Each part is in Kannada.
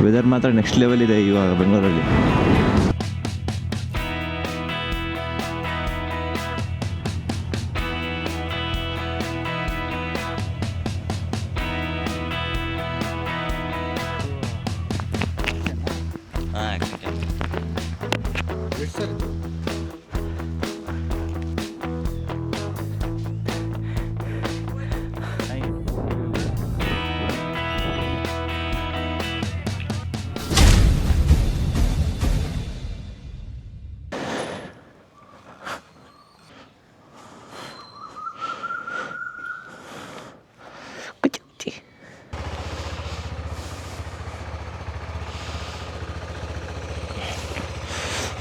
ವೆದರ್ ಮಾತ್ರ ನೆಕ್ಸ್ಟ್ ಲೆವೆಲ್ ಇದೆ ಇವಾಗ ಬೆಂಗಳೂರಲ್ಲಿ.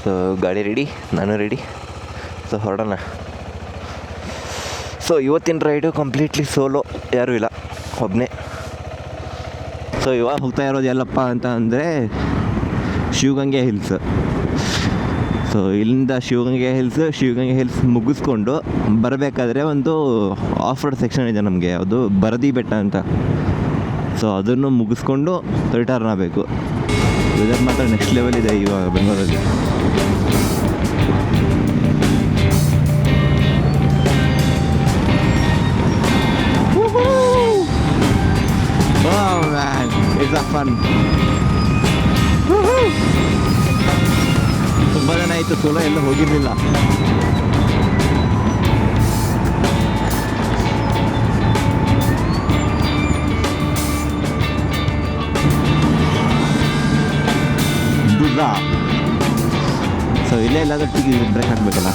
ಸೊ ಗಾಡಿ ರೆಡಿ, ನಾನು ರೆಡಿ. ಸೊ ಹೊರಡೋಣ. ಸೊ ಇವತ್ತಿನ ರೈಡು ಕಂಪ್ಲೀಟ್ಲಿ ಸೋಲೋ, ಯಾರೂ ಇಲ್ಲ, ಒಬ್ಬನೇ. ಸೊ ಇವಾಗ ಹೋಗ್ತಾ ಇರೋದು ಎಲ್ಲಪ್ಪ ಅಂತ ಅಂದರೆ ಶಿವಗಂಗೆ ಹಿಲ್ಸ್. ಸೊ ಇಲ್ಲಿಂದ ಶಿವಗಂಗೆ ಹಿಲ್ಸ್ ಮುಗಿಸ್ಕೊಂಡು ಬರಬೇಕಾದ್ರೆ ಒಂದು ಆಫ್ ರೋಡ್ ಸೆಕ್ಷನ್ ಇದೆ ನಮಗೆ, ಅದು ಬರದಿ ಬೆಟ್ಟ ಅಂತ. ಸೊ ಅದನ್ನು ಮುಗಿಸ್ಕೊಂಡು ರಿಟರ್ನ್ ಆಗಬೇಕು. ವೆದರ್ ಮಾತ್ರ ನೆಕ್ಸ್ಟ್ ಲೆವೆಲ್ ಇದೆ ಇವಾಗ ಬೆಂಗಳೂರಲ್ಲಿ. ತುಂಬ ಜನ ಆಯಿತು ಸೋಲೋ ಎಲ್ಲ ಹೋಗಿರಲಿಲ್ಲ. ಸೊ ಇಲ್ಲೇ ಎಲ್ಲಾದ್ರೂ ಬ್ರೇಕ್ ಹಾಕಬೇಕಲ್ಲ.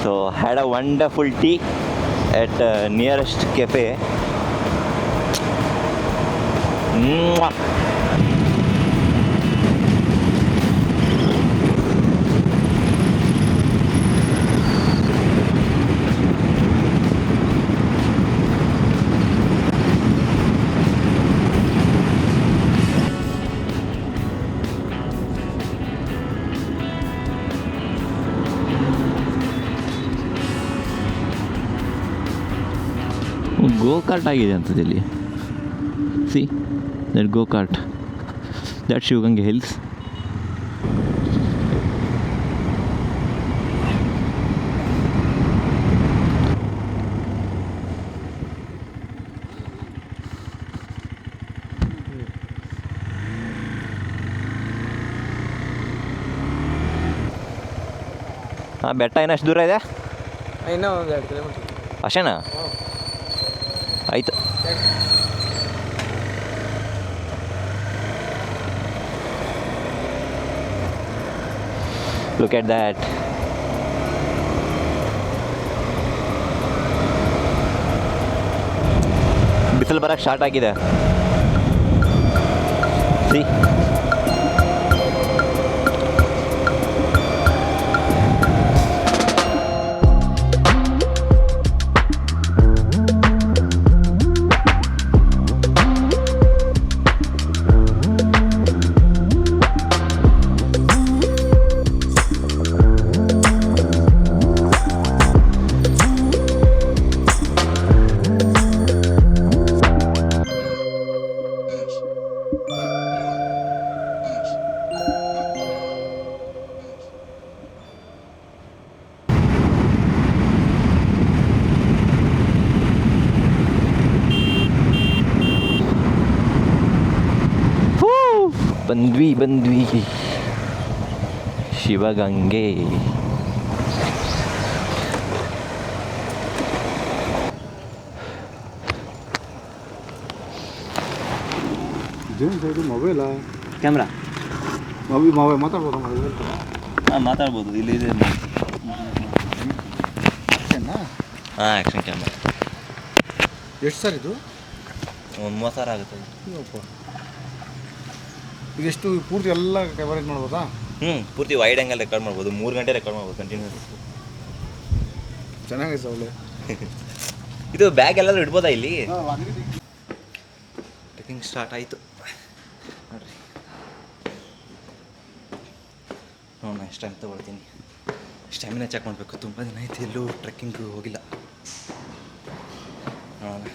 So had a wonderful tea at nearest cafe. Mwah. Go kart ಆಗಿದೆ ಅಂತದ್ದು ಇಲ್ಲಿ. See that go kart, that Shivagange hills. ಹಾಂ, ಬೆಟ್ಟ ಇನ್ನೂ ಎಷ್ಟು ದೂರ ಇದೆ? ಇನ್ನೂ ಒಂದು 2 ಕಿಲೋಮೀಟ್ರ್ ಅಷ್ಟೇನಾ? ಆಯಿತು. Look at that. ಬಿಸಿಲು ಬರಕ್ಕೆ ಸ್ಟಾರ್ಟ್ ಆಗಿದೆ. ಸಿ ಬಂದ್ವಿ ಶಿವಗಂಗೆ. ಮೊಬೈಲಾ ಕ್ಯಾಮ್ರಾ ಮಾತಾಡ್ಬೋದು? ಹಾಂ, ಮಾತಾಡ್ಬೋದು. ಇಲ್ಲಿ ಇದೆ. ಹಾಂ, ಆ್ಯಕ್ಷನ್ ಕ್ಯಾಮ್ರಾ. ಎಷ್ಟು ಸರ್ ಇದು? ಒಂದು 30,000 ಆಗುತ್ತೆ. ಈಗ ಎಷ್ಟು ಪೂರ್ತಿ ಎಲ್ಲ ಕವರೇಜ್ ಮಾಡ್ಬೋದಾ? ಪೂರ್ತಿ ವೈಡ್ ಆ್ಯಂಗಲ್ ರೆಕಾರ್ಡ್ ಮಾಡ್ಬೋದು, 3 ಗಂಟೆ ರೆಕಾರ್ಡ್ ಮಾಡ್ಬೋದು ಕಂಟಿನ್ಯೂಸ್. ಚೆನ್ನಾಗಿದೆ ಸೌಳೆ. ಇದು ಬ್ಯಾಗ್ ಎಲ್ಲಾದರೂ ಇಡ್ಬೋದಾ ಇಲ್ಲಿ? ಟ್ರೆಕ್ಕಿಂಗ್ ಸ್ಟಾರ್ಟ್ ಆಯಿತು ನೋಡಿರಿ. ನೋಡೋಣ ಎಷ್ಟು ಟೈಮ್ ತೊಗೊಳ್ತೀನಿ. ಸ್ಟ್ಯಾಮಿನಾ ಚೆಕ್ ಮಾಡಬೇಕು, ತುಂಬ ದಿನ ಆಯ್ತು ಎಲ್ಲೂ ಟ್ರೆಕ್ಕಿಂಗ್ ಹೋಗಿಲ್ಲ. ನೋಡೋಣ.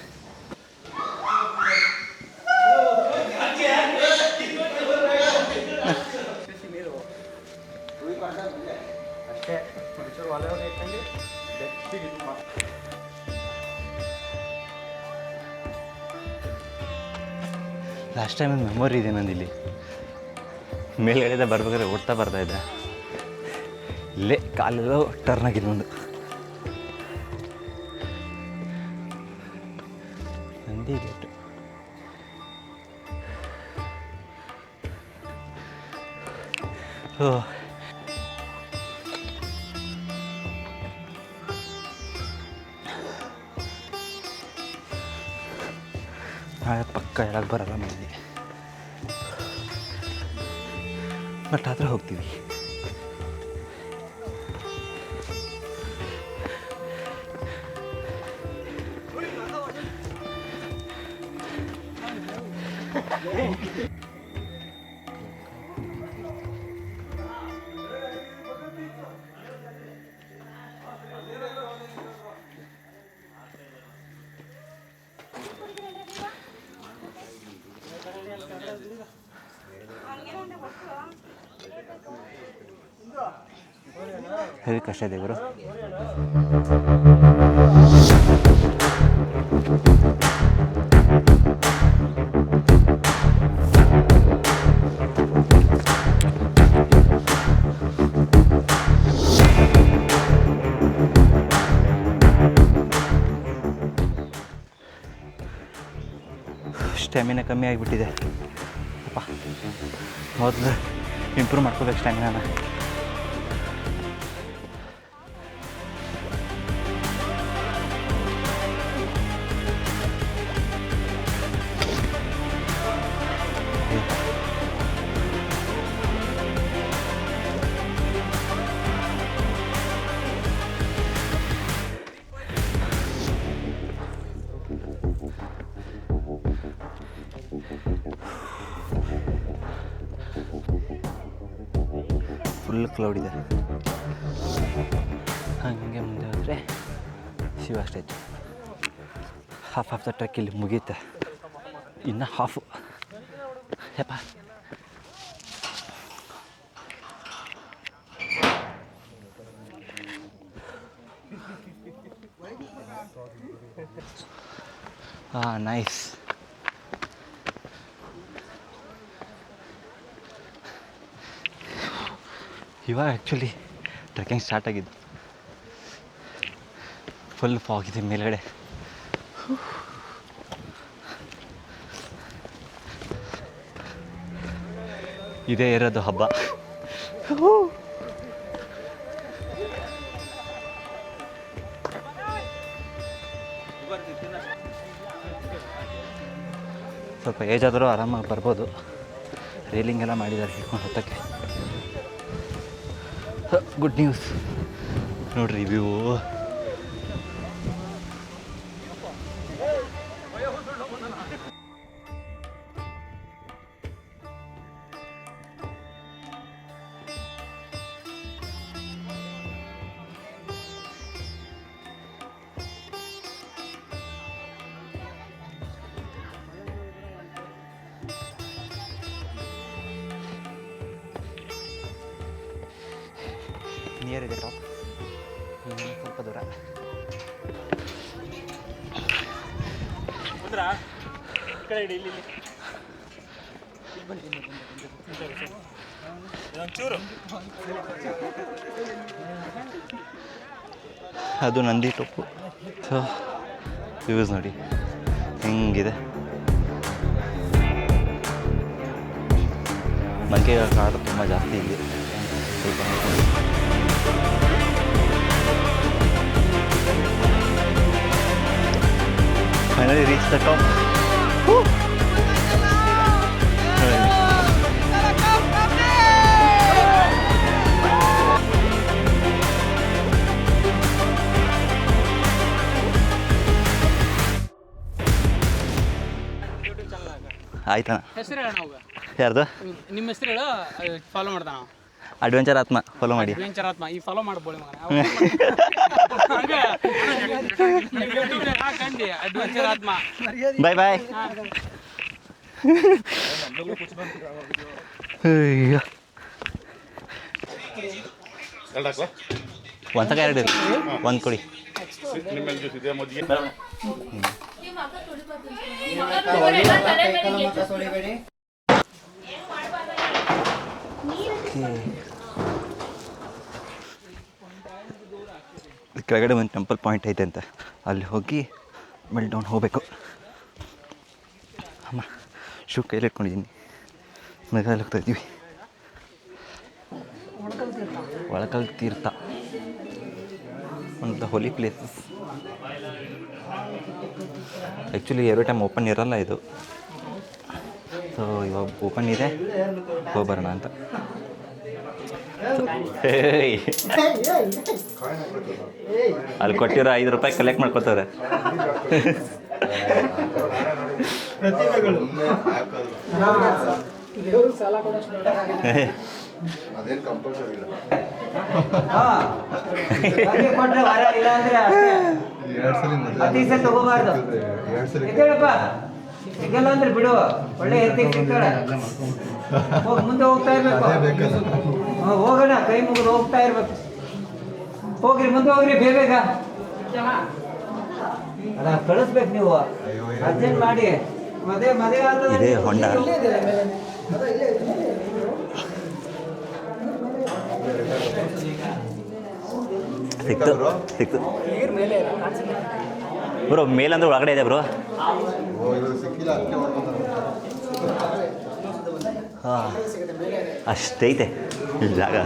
ಲಾಸ್ಟ್ ಟೈಮ್ ಒಂದು ಮೆಮೊರಿ ಇದೆ ನಂದಿಲ್ಲಿ. ಮೇಲ್ಗಡೆಯಿಂದ ಬರ್ಬೇಕಾದ್ರೆ ಓಡ್ತಾ ಬರ್ತಾಯಿದ್ದೆ, ಇಲ್ಲೇ ಕಾಲೆಲ್ಲ ಟರ್ನ್ ಆಗಿದೆ ಒಂದು. ನಂದಿ ಗೇಟು. ಓ ನಾಳೆ ಪಕ್ಕ ಹೇಳಕ್ಕೆ ಬರಲ್ಲ ಮಂದಿ, ಬಟ್ ಆದರೆ ಹೋಗ್ತೀವಿ. ಹೆವಿ ಕಷ್ಟ ಇದೆ ಗುರು. ಸ್ಟ್ಯಾಮಿನಾ ಕಮ್ಮಿ ಆಗಿಬಿಟ್ಟಿದೆ ಅಪ್ಪ. ಮೊದಲು ಇಂಪ್ರೂವ್ ಮಾಡ್ಕೋಬೇಕು ಸ್ಟ್ಯಾಮಿನಾನ. ಫುಲ್ ಕ್ಲೌಡ್ ಇದೆ. ಹಾಗೆ ಮುಂದೆ ಹೋದರೆ Shiva statue. Half of the trek ಇಲ್ಲಿ ಮುಗಿಯುತ್ತೆ, ಇನ್ನು ಹಾಫು. ಯಪ್ಪ ನೈಸ್. ಇವಾಗ ಆ್ಯಕ್ಚುಲಿ ಟ್ರೆಕ್ಕಿಂಗ್ ಸ್ಟಾರ್ಟ್ ಆಗಿದ್ದು. ಫುಲ್ ಫಾಗ್ ಇದೆ ಮೇಲ್ಗಡೆ. ಇದೇ ಇರೋದು ಹಬ್ಬ. ಸ್ವಲ್ಪ ಏಜ್ ಆದರೂ ಆರಾಮಾಗಿ ಬರ್ಬೋದು. ರೇಲಿಂಗ್ ಎಲ್ಲ ಮಾಡಿದ್ದಾರೆ ಹಿಡ್ಕೊಂಡು ಹೊತ್ತಕ್ಕೆ. ಗುಡ್ ನ್ಯೂಸ್ ನೋಡ್ರಿ ವ್ಯೂ. ನಿಯರ್ ಇದೆ ಟಾಪ್, ಸ್ವಲ್ಪ ದೂರ. ಅದು ನಂದಿ ಟೊಪ್ಪು. ಸೊ ವ್ಯೂಸ್ ನೋಡಿ ಹೆಂಗಿದೆ. ಮಂಕೆಗಳ ಕಾಡು ತುಂಬ ಜಾಸ್ತಿ ಇದೆ. ಸ್ವಲ್ಪ finally reached the top. ಆಯ್ತಣ್ಣ. ಹೆಸರು ಹೇಳೋಣ ಅವಾಗ ಯಾರ್ದು? ನಿಮ್ಮ ಹೆಸರು ಹೇಳು ಫಾಲೋ ಮಾಡ್ತಾನ ಅಡ್ವೆಂಚರ್ ಆತ್ಮ ಫಾಲೋ ಮಾಡಿ. ಅಡ್ವೆಂಚರ್ ಆತ್ಮ ಈ ಫಾಲೋ ಮಾಡ್ಬೋಳಿ ಮಗನ ಅಡ್ವೆಂಚರ್ ಆತ್ಮ. ಬಾಯ್ ಬಾಯ್. ಅಯ್ಯೋ ಒಂದು ತಗ 2 ಒಂದು ಕೊಡಿ. ಕೆಳಗಡೆ ಒಂದು ಟೆಂಪಲ್ ಪಾಯಿಂಟ್ ಐತೆ ಅಂತ, ಅಲ್ಲಿ ಹೋಗಿ ಮೆಲ್ ಡೌನ್ ಹೋಗಬೇಕು. ಅಮ್ಮ ಶೂ ಕೈಲಿ ಇಟ್ಕೊಂಡಿದ್ದೀನಿ. ಮೆಗಾಲ್ ಹೋಗ್ತಾ ಇದ್ದೀವಿ. Olakal Tirtha, one of the holy places. Actually every time open ಇರಲ್ಲ ಇದು. ಸೊ ಇವಾಗ ಓಪನ್ ಇದೆ, ಹೋಗ್ಬರೋಣ ಅಂತ. ಅಲ್ಲಿ ಕೊಟ್ಟಿರೋ 5 ರೂಪಾಯಿ ಕಲೆಕ್ಟ್ ಮಾಡ್ಕೊತಾರೆ. ಅದೇನು ಕಂಪಲ್ಸರಿ ಇಲ್ಲ. ತಗೋಬಾರ್ದು ಸಿಗಲ್ಲ ಅಂದ್ರೆ ಬಿಡು, ಒಳ್ಳೆ ಎತ್ತಿಗೆ ಸಿಗ್ತಾಳೆ. ಮುಂದೆ ಹೋಗ್ತಾ ಇರ್ಬೇಕು. ಹೋಗೋಣ, ಕೈ ಮುಗಿದು ಹೋಗ್ತಾ ಇರ್ಬೇಕು. ಹೋಗ್ರಿ, ಮುಂದೆ ಹೋಗ್ರಿ, ಬೇಗ ಅಲ್ಲ ಕಳಿಸ್ಬೇಕು ನೀವು, ಅರ್ಜೆಂಟ್ ಮಾಡಿ. ಮದುವೆ ಇದೇ ಹೊಂಡ. ಸಿಕ್ತು ಬ್ರೋ. ಮೇಲಂದ್ರೆ ಒಳಗಡೆ ಇದೆ ಬ್ರೋ. ಹಾಂ ಅಷ್ಟೈತೆ ಜಾಗ.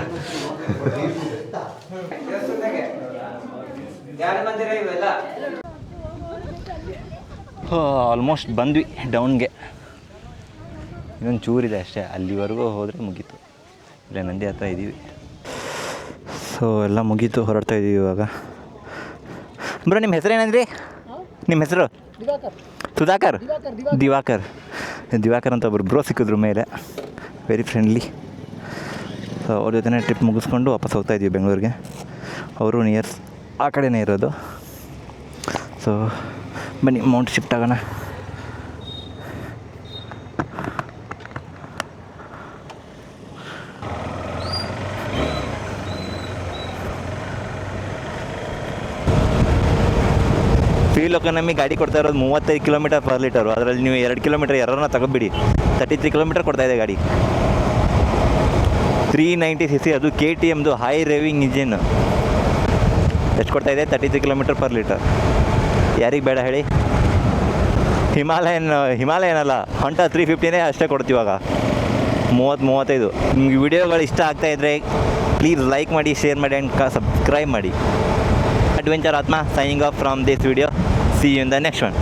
ಆಲ್ಮೋಸ್ಟ್ ಬಂದ್ವಿ ಡೌನ್ಗೆ. ಇನ್ನೊಂದು ಚೂರಿದೆ ಅಷ್ಟೇ, ಅಲ್ಲಿವರೆಗೂ ಹೋದರೆ ಮುಗೀತು. ಇಲ್ಲೇ ನಂದಿ ಹತ್ರ ಇದ್ದೀವಿ. ಸೊ ಎಲ್ಲ ಮುಗೀತು, ಹೊರಡ್ತಾ ಇದ್ದೀವಿ ಇವಾಗ. ಬ್ರೋ ನಿಮ್ಮ ಹೆಸರು ಏನಂದ್ರಿ? ನಿಮ್ಮ ಹೆಸರು? ಸುಧಾಕರ್. ದಿವಾಕರ್ ಅಂತ ಒಬ್ಬರು ಬ್ರೋ ಸಿಕ್ಕಿದ್ರು ಮೇಲೆ, ವೆರಿ ಫ್ರೆಂಡ್ಲಿ. ಸೊ ಅವ್ರ ಜೊತೆ ಟ್ರಿಪ್ ಮುಗಿಸ್ಕೊಂಡು ವಾಪಸ್ ಹೋಗ್ತಾ ಇದ್ದೀವಿ ಬೆಂಗಳೂರಿಗೆ. ಅವರು ನಿಯರ್ಸ್ ಆ ಕಡೆನೇ ಇರೋದು. ಸೊ ಬನ್ನಿ ಮೌಂಟ್ ಶಿಫ್ಟ್ ಆಗೋಣ. ಫ್ಯೂಲ್ ಎಕಾನಮಿ ಗಾಡಿ ಕೊಡ್ತಾ ಇರೋದು 35 ಕಿಲೋಮೀಟರ್ ಪರ್ ಲೀಟರು. ಅದರಲ್ಲಿ ನೀವು 2 ಕಿಲೋಮೀಟರ್ ಎರರನ್ನ ತಗೊಬಿಡಿ, 33 ಕಿಲೋಮೀಟರ್ ಕೊಡ್ತಾಯಿದೆ ಗಾಡಿ. 390 cc, ಅದು KTMದು ಹೈ ರೇವಿಂಗ್ ಇಂಜಿನ್. ಎಷ್ಟು ಕೊಡ್ತಾಯಿದೆ? 33 ಕಿಲೋಮೀಟರ್ ಪರ್ ಲೀಟರ್. ಯಾರಿಗೆ ಬೇಡ ಹೇಳಿ? ಹಿಮಾಲಯನ್ ಅಲ್ಲ, ಹೊಂಟಾ 350ನೇ ಅಷ್ಟೇ ಕೊಡ್ತೀವಾಗ. 30-35. ನಿಮ್ಗೆ ವಿಡಿಯೋಗಳು ಇಷ್ಟ ಆಗ್ತಾಯಿದ್ರೆ ಪ್ಲೀಸ್ ಲೈಕ್ ಮಾಡಿ, ಶೇರ್ ಮಾಡಿ ಆ್ಯಂಡ್ ಸಬ್ಸ್ಕ್ರೈಬ್ ಮಾಡಿ. Adventure Atma signing off from this video. See you in the next one.